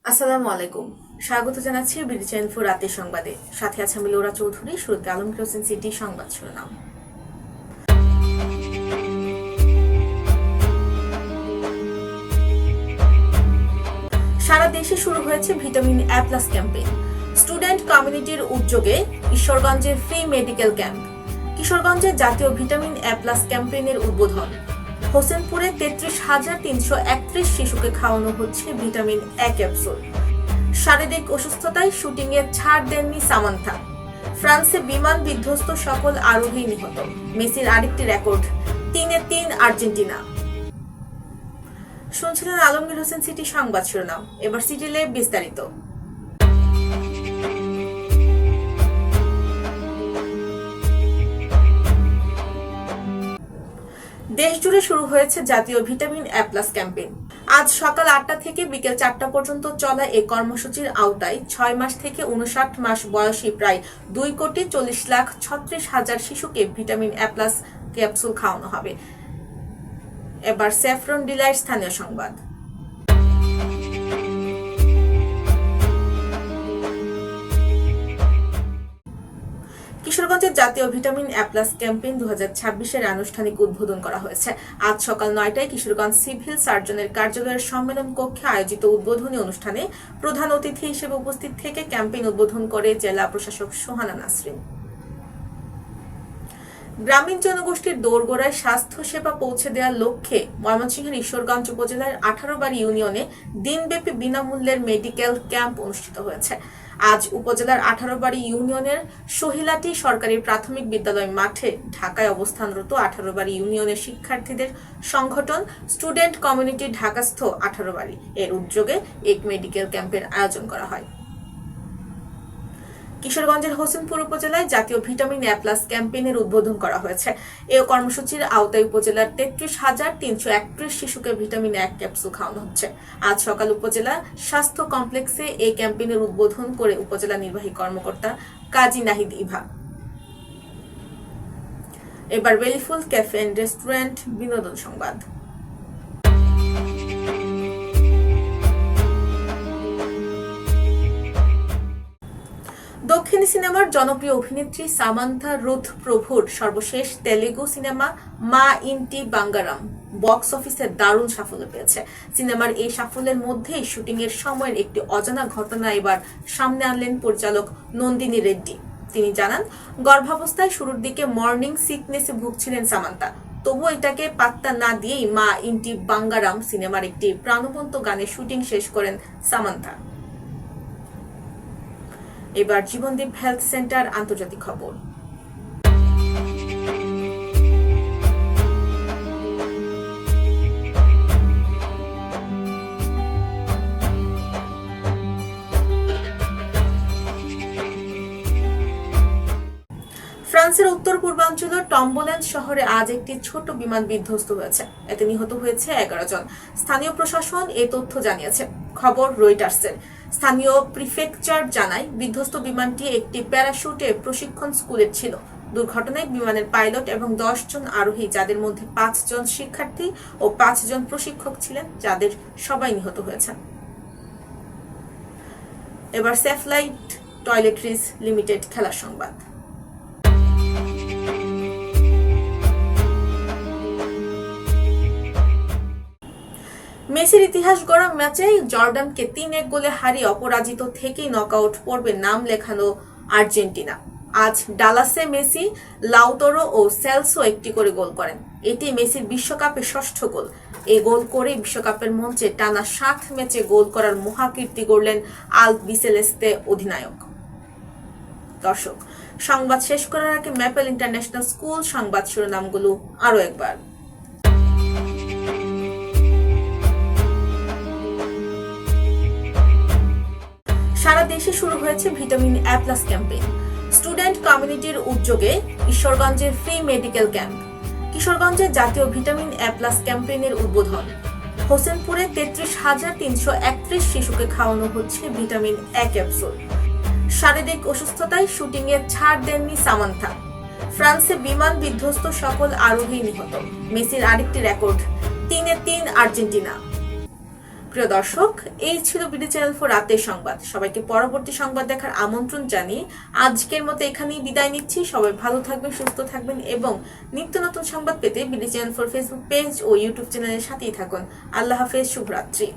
আসসালামু আলাইকুম। স্বাগত জানাচ্ছি বিডি চ্যানেল ফর রাতের সংবাদে। সাথে আছে আমি লোরা চৌধুরী। শুরুতে আলমগীর হোসেন সিটি সংবাদ শিরোনাম। সারা দেশে শুরু হয়েছে vitamin A plus campaign. Student কমিউনিটির উদ্যোগে ঈশ্বরগঞ্জের ফ্রি মেডিকেল ক্যাম্প। কিশোরগঞ্জে জাতীয় ভিটামিন এ প্লাস ক্যাম্পেইনের উদ্বোধন। হোসেনপুরে 33,331 শিশুকে খাওয়ানো হচ্ছে ভিটামিন এ ক্যাপসুল। শারীরিক অসুস্থতায় শুটিংয়ে ছাড় দেননি সামান্থা। ফ্রান্সে বিমান বিধ্বস্ত সকল আরোহী নিহত। মেসির আরেকটি রেকর্ড, 3-3 আর্জেন্টিনা। শুনছিলেন আলমগীর হোসেন সিটি সংবাদ শিরোনাম। এবার সিটি লাইভ বিস্তারিত। দেশজুড়ে শুরু হয়েছে জাতীয় ভিটামিন এ প্লাস ক্যাম্পেইন। আজ সকাল 8টা থেকে বিকেল 4টা পর্যন্ত চলা এই কর্মসূচির আওতায় 6 মাস থেকে 59 মাস বয়সী প্রায় 2,40,36,000 শিশুকে ভিটামিন এ প্লাস ক্যাপসুল খাওয়ানো হবে। এবার স্যাফরন ডিলাইট স্থানীয় সংবাদ। কিশোরগঞ্জের জাতীয় ভিটামিন এ প্লাস ক্যাম্পেইন 2026-এর আনুষ্ঠানিক উদ্বোধন করা হয়েছে। আজ সকাল 9টায় কিশোরগঞ্জ সিভিল সার্জনের কার্যালয়ের সম্মেলন কক্ষে আয়োজিত উদ্বোধনী অনুষ্ঠানে প্রধান অতিথি হিসেবে উপস্থিত থেকে ক্যাম্পেইন উদ্বোধন করে জেলা প্রশাসক সোহানা নাসরিন। গ্রামীণ জনগোষ্ঠীর দোরগোড়ায় স্বাস্থ্য সেবা পৌঁছে দেওয়ার লক্ষ্যে ময়মনসিংহের ঈশ্বরগঞ্জ উপজেলার 18 ইউনিয়নে দিনব্যাপী বিনামূল্যের মেডিকেল ক্যাম্প অনুষ্ঠিত হয়েছে। আজ উপজেলার 18 ইউনিয়নের সহিলাটি সরকারি প্রাথমিক বিদ্যালয় মাঠে ঢাকায় অবস্থানরত 18 ইউনিয়নের শিক্ষার্থীদের সংগঠন স্টুডেন্ট কমিউনিটি ঢাকাস্থ 18 এর উদ্যোগে এক মেডিকেল ক্যাম্পের আয়োজন করা হয়। কিশোরগঞ্জের হোসেনপুর উপজেলায় জাতীয় ভিটামিন এ প্লাস ক্যাম্পেইনের উদ্বোধন করা হয়েছে। এই কর্মসূচির আওতায় উপজেলার 33,331 শিশুকে ভিটামিন এ ক্যাপসুল খাওয়ানো হচ্ছে। আজ সকাল উপজেলা স্বাস্থ্য কমপ্লেক্সে এই ক্যাম্পেইনের উদ্বোধন করে উপজেলা নির্বাহী কর্মকর্তা কাজী নাহিদ ইভা। এবার বেলিফুল ক্যাফে এন্ড রেস্টুরেন্ট বিনোদন সংবাদ। দক্ষিণী সিনেমার জনপ্রিয় অভিনেত্রী সামান্থা রুথ প্রভুর সর্বশেষ তেলেগু সিনেমা মা ইন্টি বাঙ্গারাম বক্স অফিসে দারুণ সাফল্য পেয়েছে। সিনেমার এই সাফল্যের মধ্যেই শুটিং এর সময়ের একটি অজানা ঘটনা এবার সামনে আনলেন পরিচালক নন্দিনী রেড্ডি। তিনি জানান, গর্ভাবস্থায় শুরুর দিকে মর্নিং সিকনেসে ভুগছিলেন সামান্থা। তবুও এটাকে পাত্তা না দিয়েই মা ইন্টি বাঙ্গারাম সিনেমার একটি প্রাণবন্ত গানের শুটিং শেষ করেন সামান্থা। এবার জীবনদীপ হেলথ সেন্টার আন্তর্জাতিক খবর। ফ্রান্সের উত্তর পূর্বাঞ্চলের টম্বোলেন্স শহরে আজ একটি ছোট বিমান বিধ্বস্ত হয়েছে। এতে নিহত হয়েছে 11 জন। স্থানীয় প্রশাসন এই তথ্য জানিয়েছে। খবর রয়টার্সের। স্থানীয় প্রিফেকচার জানায়, বিধ্বস্ত বিমানটি একটি প্যারাশুটে প্রশিক্ষণ স্কুলের ছিল। দুর্ঘটনায় বিমানের পাইলট এবং 10 জন আরোহী, যাদের মধ্যে 5 জন শিক্ষার্থী ও 5 জন প্রশিক্ষক ছিলেন, যাদের সবাই নিহত হয়েছেন। এবার সেফলাইট টয়লেট্রিজ লিমিটেড খেলার সংবাদ। মেসির ইতিহাস গড়া ম্যাচে জর্ডানকে 3-1 গোলে হারিয়ে অপরাজিত থেকেই নকআউট পর্বে নাম লেখানো আর্জেন্টিনা। আজ ডালাসে মেসি, লাউতারো ও সেলসো একটি করে গোল করেন। এটি মেসির বিশ্বকাপে 6ষ্ঠ গোল। এই গোল করে বিশ্বকাপের মঞ্চে টানা 7 ম্যাচে গোল করার মহাকীর্তি গড়লেন আলবিসেলেস্তে অধিনায়ক। দর্শক, সংবাদ শেষ করার আগে ম্যাপেল ইন্টারন্যাশনাল স্কুল সংবাদ শিরোনামগুলো আরো একবার। সারা দেশে শুরু হয়েছে vitamin A plus campaign. Student কমিউনিটির উদ্যোগে ঈশ্বরগঞ্জের ফ্রি মেডিকেল ক্যাম্প। কিশোরগঞ্জে জাতীয় ভিটামিন এ প্লাস ক্যাম্পেইনের উদ্বোধন। হোসেনপুরে 33,331 শিশুকে খাওয়ানো হচ্ছে ভিটামিন এ ক্যাপসুল। শারীরিক অসুস্থতায় শুটিংয়ে ছাড় দেননি সামান্থা। ফ্রান্সে বিমান বিধ্বস্ত সকল আরোহী নিহত। মেসির আরেকটি রেকর্ড, 3-3 আর্জেন্টিনা। প্রিয় দর্শক, এই ছিল বিডি চ্যানেল 4 রাতের সংবাদ। সবাইকে পরবর্তী সংবাদ দেখার আমন্ত্রণ জানিয়ে আজকের মতো এখানেই বিদায় নিচ্ছি। সবাই ভালো থাকবেন, সুস্থ থাকবেন এবং নিত্য নতুন সংবাদ পেতে বিডি চ্যানেল 4 ফেসবুক পেজ ও ইউটিউব চ্যানেলের সাথেই থাকুন। আল্লাহ হাফেজ, শুভরাত্রি।